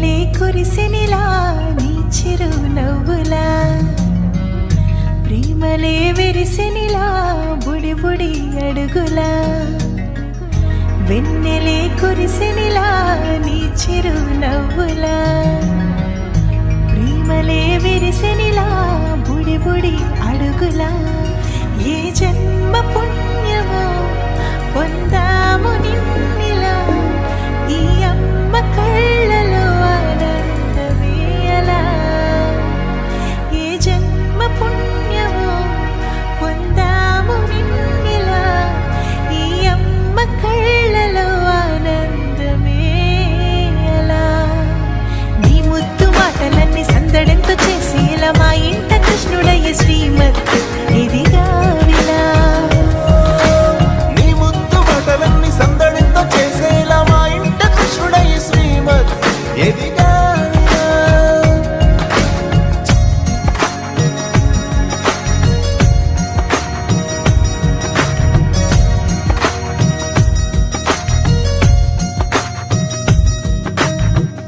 వెన్నెలే కురిసెనిలా నీ చిరు నవ్వులా ప్రేమలే విరిసెనిలా బుడి బుడి అడుగులా వెన్నెలే కురిసెనిలా నీ చిరు నవ్వులా ప్రేమలే విరిసెనిలా బుడి బుడి అడుగులా ఏ జన్మ పుణ్యమో పొందాము నిన్నిలా ఈ అమ్మ కళ్ళలో ఆనందమే అలా ఏ జన్మ పుణ్యమో పొందాము నిన్నిలా ఈ అమ్మ కళ్ళలో ఆనందమే అలా నీ ముద్దు మాటలన్నీ సందడంతో చేసి ఇలా మా ఇంట కృష్ణుడయ్య శ్రీమత్ ఇదిగా విలా నీ ముద్దు మాటలన్నీ సందడితో చేసేలా మా ఇంట కృష్ణుడయ్య శ్రీమత్ ఎదిగా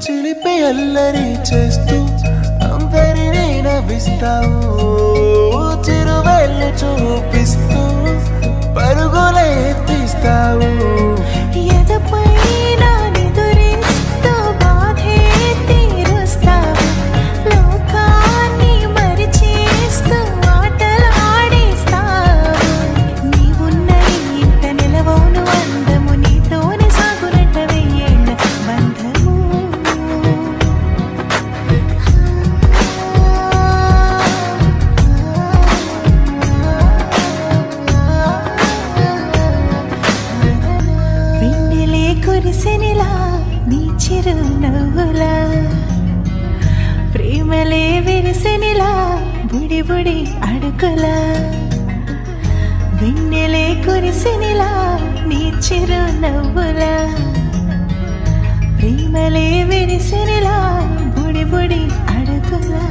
చిలిపి అల్లరి చేస్తూ అందరినీ నవ్విస్తావు చిరువెళ్ళు చూపిస్తూ పరుగులే తీస్తావు ఎదపై నా నిదురిస్తూ బాధే తీరుస్తావు లోకాన్ని మరిచేస్తూ ఆటలు ఆడేస్తావు నీవున్న ఇంత నిలవవును అందము నీతోనే సాగునట్ట వెయ్యేళ్ళ బంధము వెన్నెలే కురిసెనిలా నీ చిరు నవ్వులా ప్రేమలే విరిసెనిలా బుడి బుడి అడుగులా వెన్నెలే కురిసెనిలా నీ చిరు నవ్వులా ప్రేమలే విరిసెనిలా బుడి బుడి అడుగులా